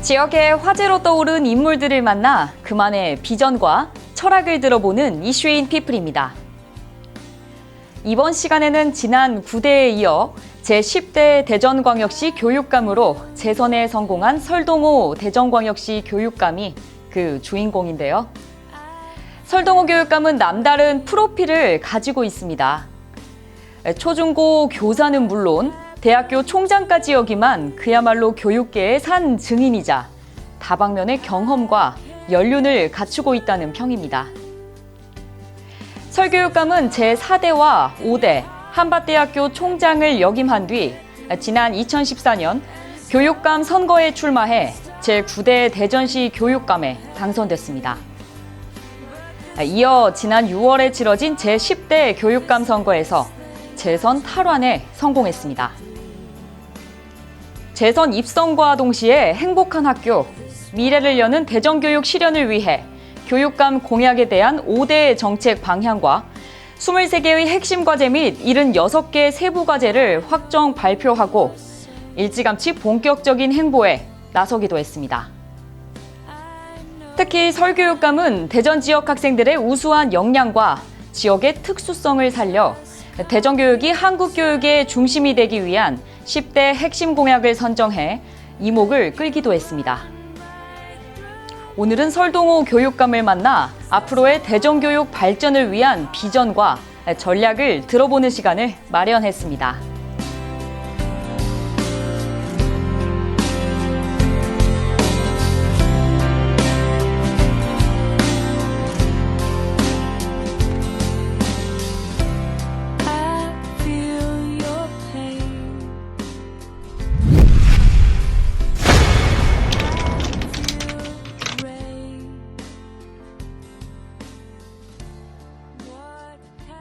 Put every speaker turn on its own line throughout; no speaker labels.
지역의 화제로 떠오른 인물들을 만나 그만의 비전과 철학을 들어보는 이슈인 피플입니다. 이번 시간에는 지난 9대에 이어 제10대 대전광역시 교육감으로 재선에 성공한 설동호 대전광역시 교육감이 그 주인공인데요. 설동호 교육감은 남다른 프로필을 가지고 있습니다. 초중고 교사는 물론 대학교 총장까지 역임한 그야말로 교육계의 산 증인이자 다방면의 경험과 연륜을 갖추고 있다는 평입니다. 설 교육감은 제4대와 5대 한밭대학교 총장을 역임한 뒤 지난 2014년 교육감 선거에 출마해 제9대 대전시 교육감에 당선됐습니다. 이어 지난 6월에 치러진 제10대 교육감 선거에서 재선 탈환에 성공했습니다. 재선 입성과 동시에 행복한 학교, 미래를 여는 대전교육 실현을 위해 교육감 공약에 대한 5대 정책 방향과 23개의 핵심 과제 및 76개 세부 과제를 확정 발표하고 일찌감치 본격적인 행보에 나서기도 했습니다. 특히 설 교육감은 대전 지역 학생들의 우수한 역량과 지역의 특수성을 살려 대전 교육이 한국 교육의 중심이 되기 위한 10대 핵심 공약을 선정해 이목을 끌기도 했습니다. 오늘은 설동호 교육감을 만나 앞으로의 대전 교육 발전을 위한 비전과 전략을 들어보는 시간을 마련했습니다.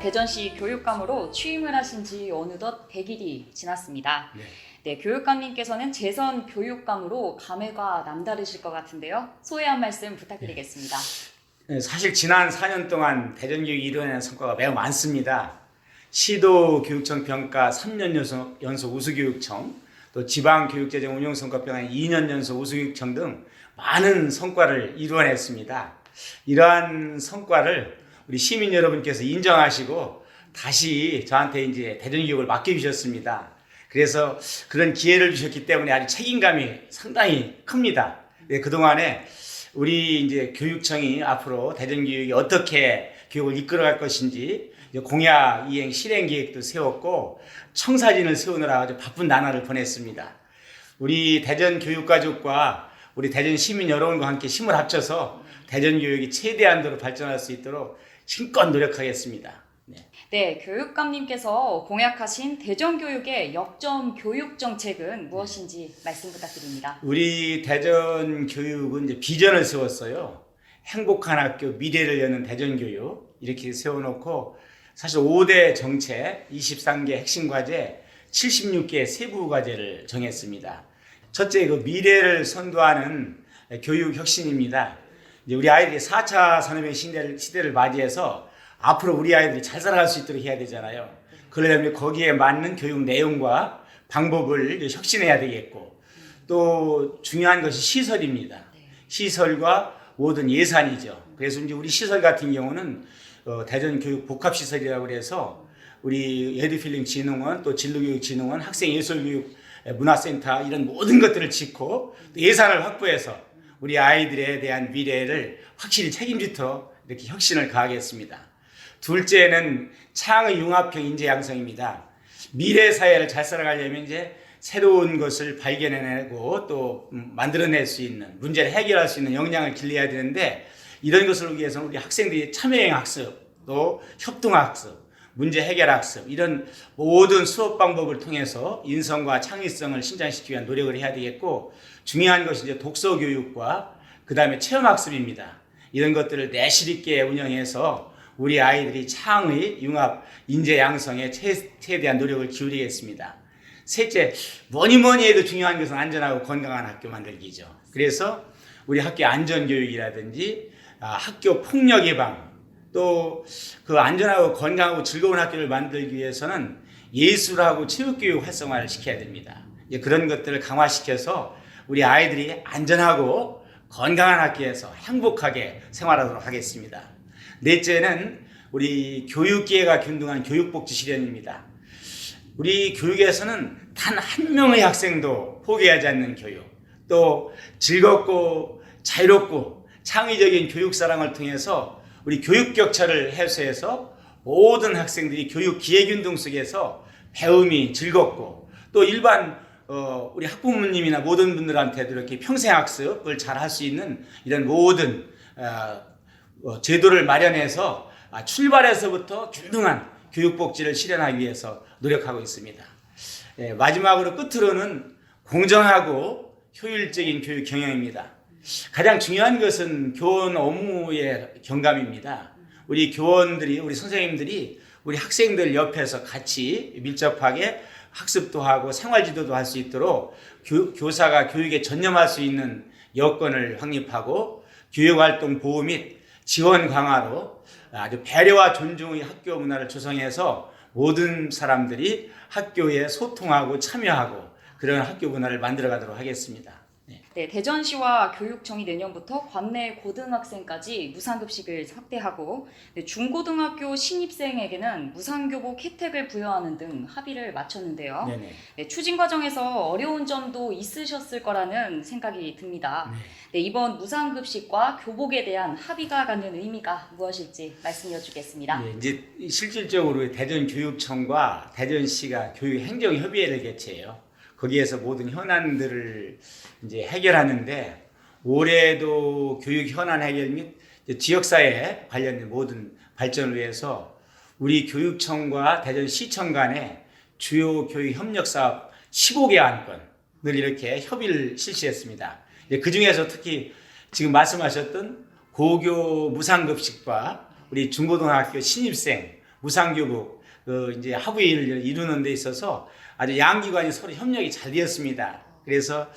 대전시 교육감으로 취임을 하신 지 어느덧 100일이 지났습니다. 네, 교육감님께서는 재선 교육감으로 감회가 남다르실 것 같은데요. 소회 한 말씀 부탁드리겠습니다.
네, 사실 지난 4년 동안 대전교육이 이뤄낸 성과가 매우 많습니다. 시도 교육청 평가 3년 연속 우수교육청, 또 지방교육재정 운용성과평가 2년 연속 우수교육청 등 많은 성과를 이루어냈습니다. 이러한 성과를 우리 시민 여러분께서 인정하시고 다시 저한테 이제 대전교육을 맡겨주셨습니다. 그래서 그런 기회를 주셨기 때문에 아주 책임감이 상당히 큽니다. 네, 그동안에 우리 이제 교육청이 앞으로 대전교육이 어떻게 교육을 이끌어갈 것인지 공약 이행 실행 계획도 세웠고 청사진을 세우느라 아주 바쁜 나날을 보냈습니다. 우리 대전 교육가족과 우리 대전 시민 여러분과 함께 힘을 합쳐서 대전교육이 최대한도로 발전할 수 있도록 힘껏 노력하겠습니다.
네, 교육감님께서 공약하신 대전교육의 역점 교육 정책은 무엇인지 말씀 부탁드립니다.
우리 대전교육은 이제 비전을 세웠어요. 행복한 학교, 미래를 여는 대전교육 이렇게 세워놓고 사실 5대 정책, 23개 핵심 과제, 76개 세부 과제를 정했습니다. 첫째, 그 미래를 선도하는 교육 혁신입니다. 이제 우리 아이들이 4차 산업의 시대를 맞이해서 앞으로 우리 아이들이 잘 살아갈 수 있도록 해야 되잖아요. 그러려면 거기에 맞는 교육 내용과 방법을 혁신해야 되겠고 또 중요한 것이 시설입니다. 시설과 모든 예산이죠. 그래서 이제 우리 시설 같은 경우는 대전교육 복합시설이라고 해서 우리 에듀필링진흥원 또 진로교육진흥원 학생예술교육 문화센터 이런 모든 것들을 짓고 또 예산을 확보해서 우리 아이들에 대한 미래를 확실히 책임지도록 이렇게 혁신을 가하겠습니다. 둘째는 창의 융합형 인재 양성입니다. 미래 사회를 잘 살아가려면 이제 새로운 것을 발견해내고 또 만들어낼 수 있는 문제를 해결할 수 있는 역량을 길러야 되는데 이런 것을 위해서는 우리 학생들이 참여형 학습, 또 협동학습, 문제 해결학습 이런 모든 수업 방법을 통해서 인성과 창의성을 신장시키기 위한 노력을 해야 되겠고 중요한 것이 이제 독서 교육과 그 다음에 체험학습입니다. 이런 것들을 내실 있게 운영해서 우리 아이들이 창의 융합 인재 양성에 최대한 노력을 기울이겠습니다. 셋째, 뭐니 해도 중요한 것은 안전하고 건강한 학교 만들기죠. 그래서 우리 학교 안전교육이라든지 학교 폭력 예방 또 그 안전하고 건강하고 즐거운 학교를 만들기 위해서는 예술하고 체육교육 활성화를 시켜야 됩니다. 그런 것들을 강화시켜서 우리 아이들이 안전하고 건강한 학교에서 행복하게 생활하도록 하겠습니다. 넷째는 우리 교육기회가 균등한 교육복지 실현입니다. 우리 교육에서는 단 한 명의 학생도 포기하지 않는 교육, 또 즐겁고 자유롭고 창의적인 교육사랑을 통해서 우리 교육 격차를 해소해서 모든 학생들이 교육 기회균등 속에서 배움이 즐겁고 또 일반 우리 학부모님이나 모든 분들한테도 이렇게 평생학습을 잘 할 수 있는 이런 모든 제도를 마련해서 출발에서부터 균등한 교육복지를 실현하기 위해서 노력하고 있습니다. 마지막으로 끝으로는 공정하고 효율적인 교육 경영입니다. 가장 중요한 것은 교원 업무의 경감입니다. 우리 교원들이, 우리 선생님들이 우리 학생들 옆에서 같이 밀접하게 학습도 하고 생활지도도 할 수 있도록 교사가 교육에 전념할 수 있는 여건을 확립하고 교육활동 보호 및 지원 강화로 아주 배려와 존중의 학교 문화를 조성해서 모든 사람들이 학교에 소통하고 참여하고 그런 학교 문화를 만들어 가도록 하겠습니다.
네, 대전시와 교육청이 내년부터 관내 고등학생까지 무상급식을 확대하고 중고등학교 신입생에게는 무상교복 혜택을 부여하는 등 합의를 마쳤는데요. 네, 추진 과정에서 어려운 점도 있으셨을 거라는 생각이 듭니다. 네, 이번 무상급식과 교복에 대한 합의가 갖는 의미가 무엇일지 말씀해 주겠습니다.
이제 실질적으로 대전교육청과 대전시가 교육행정협의회를 개최해요. 거기에서 모든 현안들을 이제 해결하는데 올해도 교육 현안 해결 및 지역사회 관련된 모든 발전을 위해서 우리 교육청과 대전시청 간의 주요 교육 협력 사업 15개 안건을 이렇게 협의를 실시했습니다. 그 중에서 특히 지금 말씀하셨던 고교 무상급식과 우리 중고등학교 신입생 무상교복 이제 합의를 이루는 데 있어서 아주 양기관이 서로 협력이 잘 되었습니다. 그래서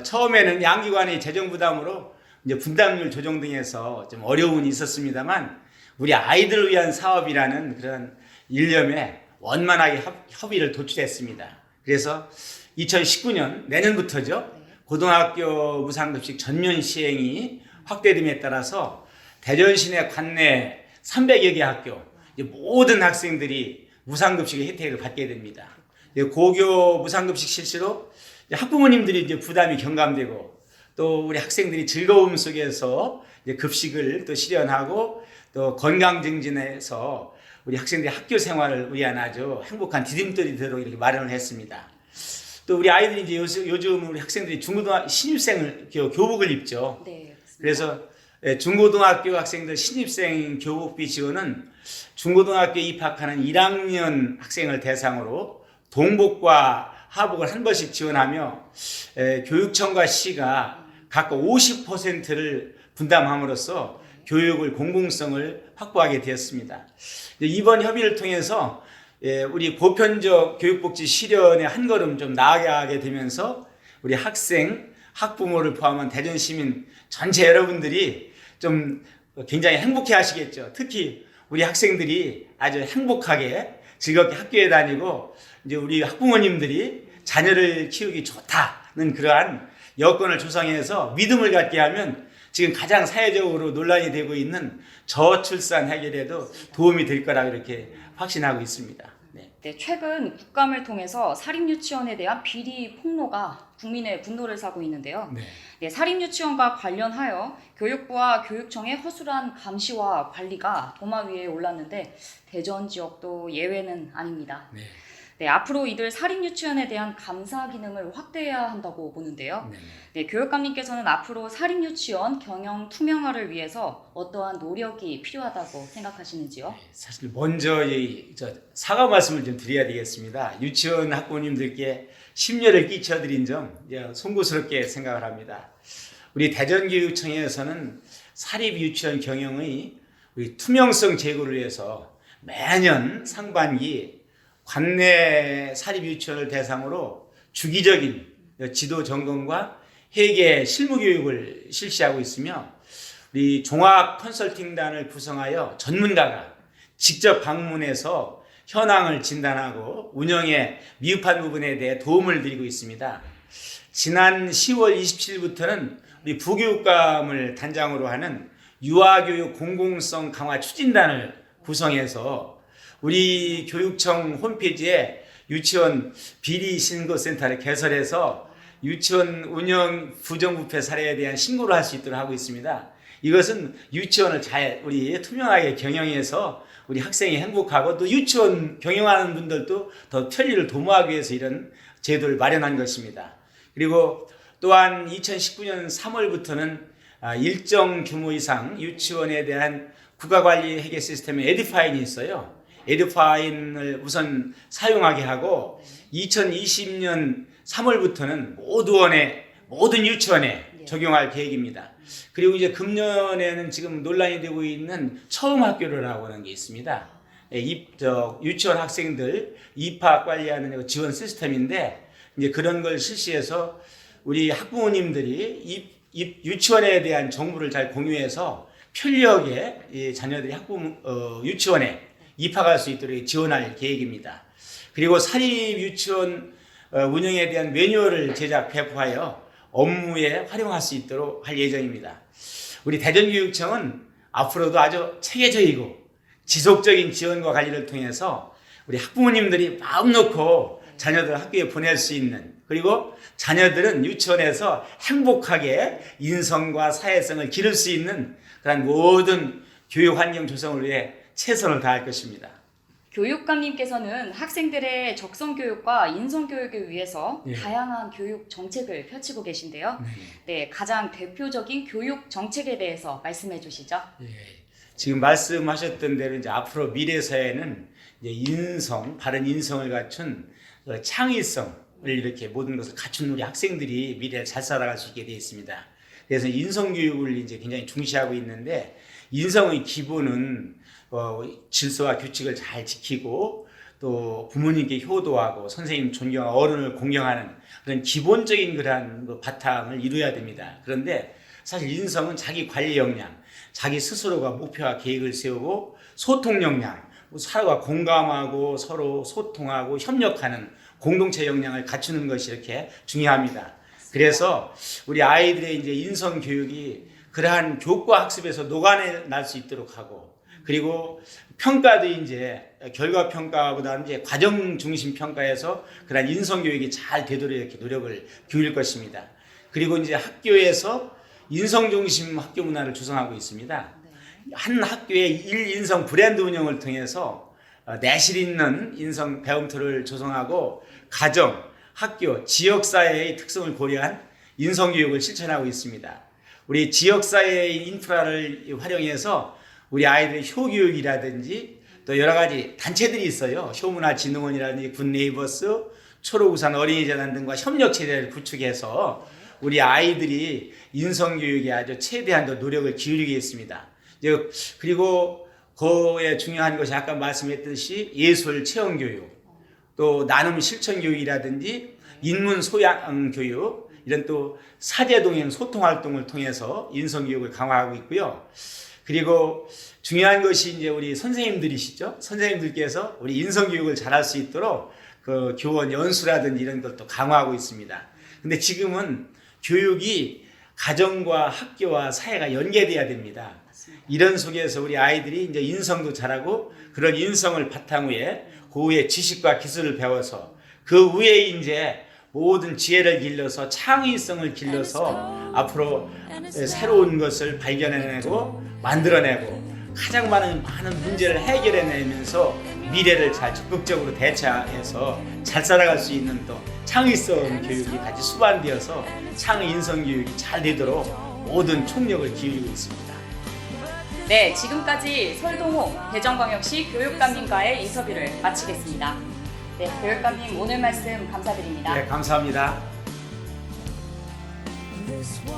처음에는 양기관의 재정 부담으로 이제 분담률 조정 등에서 좀 어려움이 있었습니다만 우리 아이들을 위한 사업이라는 그런 일념에 원만하게 협의를 도출했습니다. 그래서 2019년 내년부터죠. 고등학교 무상급식 전면 시행이 확대됨에 따라서 대전시 내 관내 300여 개 학교 모든 학생들이 무상급식의 혜택을 받게 됩니다. 고교 무상급식 실시로 학부모님들이 이제 부담이 경감되고 또 우리 학생들이 즐거움 속에서 이제 급식을 또 실현하고 또 건강 증진해서 우리 학생들의 학교 생활을 위한 아주 행복한 디딤돌이 되도록 이렇게 마련을 했습니다. 또 우리 아이들이 이제 요즘 우리 학생들이 중고등학교 신입생을 교복을 입죠.
네,
그래서 중고등학교 학생들 신입생 교복비 지원은 중고등학교 입학하는 1학년 학생을 대상으로 동복과 하복을 한 번씩 지원하며 교육청과 시가 각각 50%를 분담함으로써 교육을 공공성을 확보하게 되었습니다. 이번 협의를 통해서 우리 보편적 교육복지 실현에 한 걸음 좀 나아가게 되면서 우리 학생, 학부모를 포함한 대전시민 전체 여러분들이 좀 굉장히 행복해 하시겠죠. 특히 우리 학생들이 아주 행복하게 즐겁게 학교에 다니고 이제 우리 학부모님들이 자녀를 키우기 좋다는 그러한 여건을 조성해서 믿음을 갖게 하면 지금 가장 사회적으로 논란이 되고 있는 저출산 해결에도 도움이 될 거라고 이렇게 확신하고 있습니다.
네, 최근 국감을 통해서 사립유치원에 대한 비리 폭로가 국민의 분노를 사고 있는데요. 네, 사립유치원과 관련하여 교육부와 교육청의 허술한 감시와 관리가 도마 위에 올랐는데 대전 지역도 예외는 아닙니다. 네, 앞으로 이들 사립유치원에 대한 감사 기능을 확대해야 한다고 보는데요. 네, 교육감님께서는 앞으로 사립유치원 경영 투명화를 위해서 어떠한 노력이 필요하다고 생각하시는지요?
사실 먼저 사과 말씀을 좀 드려야 되겠습니다. 유치원 학부모님들께 심려를 끼쳐드린 점 송구스럽게 생각을 합니다. 우리 대전교육청에서는 사립유치원 경영의 우리 투명성 제고를 위해서 매년 상반기 관내 사립유치원을 대상으로 주기적인 지도 점검과 회계 실무 교육을 실시하고 있으며 우리 종합 컨설팅단을 구성하여 전문가가 직접 방문해서 현황을 진단하고 운영에 미흡한 부분에 대해 도움을 드리고 있습니다. 지난 10월 27일부터는 우리 부교육감을 단장으로 하는 유아교육 공공성 강화 추진단을 구성해서 우리 교육청 홈페이지에 유치원 비리 신고센터를 개설해서 유치원 운영 부정부패 사례에 대한 신고를 할 수 있도록 하고 있습니다. 이것은 유치원을 잘 우리 투명하게 경영해서 우리 학생이 행복하고 또 유치원 경영하는 분들도 더 편리를 도모하기 위해서 이런 제도를 마련한 것입니다. 그리고 또한 2019년 3월부터는 일정 규모 이상 유치원에 대한 국가관리 회계 시스템에 에듀파인이 있어요. 에듀파인을 우선 사용하게 하고 2020년 3월부터는 모든 유치원에 적용할 계획입니다. 그리고 이제 금년에는 지금 논란이 되고 있는 처음 학교라고 하는 게 있습니다. 유치원 학생들 입학 관리하는 지원 시스템인데 이제 그런 걸 실시해서 우리 학부모님들이 유치원에 대한 정보를 잘 공유해서 편리하게 이 자녀들이 유치원에 입학할 수 있도록 지원할 계획입니다. 그리고 사립 유치원 운영에 대한 매뉴얼을 제작 배포하여 업무에 활용할 수 있도록 할 예정입니다. 우리 대전교육청은 앞으로도 아주 체계적이고 지속적인 지원과 관리를 통해서 우리 학부모님들이 마음 놓고 자녀들 학교에 보낼 수 있는, 그리고 자녀들은 유치원에서 행복하게 인성과 사회성을 기를 수 있는 그런 모든 교육 환경 조성을 위해 최선을 다할 것입니다.
교육감님께서는 학생들의 적성 교육과 인성 교육을 위해서
예.
다양한 교육 정책을 펼치고 계신데요. 네, 가장 대표적인 교육 정책에 대해서 말씀해 주시죠.
예. 지금 말씀하셨던 대로 이제 앞으로 미래 사회는 이제 바른 인성을 갖춘 창의성을 이렇게 모든 것을 갖춘 우리 학생들이 미래에 잘 살아갈 수 있게 되어 있습니다. 그래서 인성 교육을 이제 굉장히 중시하고 있는데, 인성의 기본은 질서와 규칙을 잘 지키고 또 부모님께 효도하고 선생님 존경하고 어른을 공경하는 그런 기본적인 그러한 바탕을 이루어야 됩니다. 그런데 사실 인성은 자기 관리 역량, 자기 스스로가 목표와 계획을 세우고 소통 역량, 서로가 공감하고 서로 소통하고 협력하는 공동체 역량을 갖추는 것이 이렇게 중요합니다. 그래서 우리 아이들의 이제 인성 교육이 그러한 교과 학습에서 녹아낼 수 있도록 하고, 그리고 평가도 이제 결과 평가보다는 이제 과정 중심 평가에서 그런 인성 교육이 잘 되도록 이렇게 노력을 기울일 것입니다. 그리고 이제 학교에서 인성 중심 학교 문화를 조성하고 있습니다. 한 학교의 인성 브랜드 운영을 통해서 내실 있는 인성 배움터를 조성하고 가정, 학교, 지역사회의 특성을 고려한 인성 교육을 실천하고 있습니다. 우리 지역사회의 인프라를 활용해서 우리 아이들의 효교육이라든지 또 여러 가지 단체들이 있어요. 효문화진흥원이라든지 굿네이버스, 초록우산 어린이재단 등과 협력체제를 구축해서 우리 아이들이 인성교육에 아주 최대한 더 노력을 기울이겠습니다. 그리고 그에 중요한 것이 아까 말씀했듯이 예술 체험교육, 또 나눔 실천교육이라든지 인문소양교육, 이런 또 사제동행 소통활동을 통해서 인성교육을 강화하고 있고요. 그리고 중요한 것이 이제 우리 선생님들이시죠. 선생님들께서 우리 인성교육을 잘할 수 있도록 그 교원 연수라든지 이런 것도 강화하고 있습니다. 근데 지금은 교육이 가정과 학교와 사회가 연계돼야 됩니다. 이런 속에서 우리 아이들이 이제 인성도 잘하고 그런 인성을 바탕으로 그 위에 지식과 기술을 배워서 그 위에 이제 모든 지혜를 길러서 창의성을 길러서 앞으로 새로운 것을 발견해내고 만들어내고 가장 많은 문제를 해결해내면서 미래를 잘 적극적으로 대처해서 잘 살아갈 수 있는 또 창의성 교육이 같이 수반되어서 창의 인성 교육이 잘 되도록 모든 총력을 기울이고 있습니다.
네, 지금까지 설동호 대전광역시 교육감님과의 인터뷰를 마치겠습니다. 네, 교육감님 오늘 말씀 감사드립니다.
네, 감사합니다.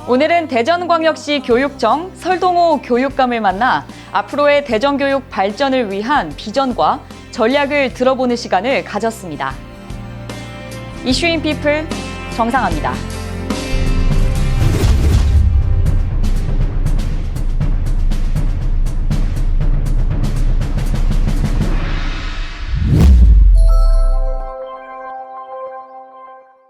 오늘은 대전광역시 교육청 설동호 교육감을 만나 앞으로의 대전교육 발전을 위한 비전과 전략을 들어보는 시간을 가졌습니다. 이슈인 피플 정상화입니다.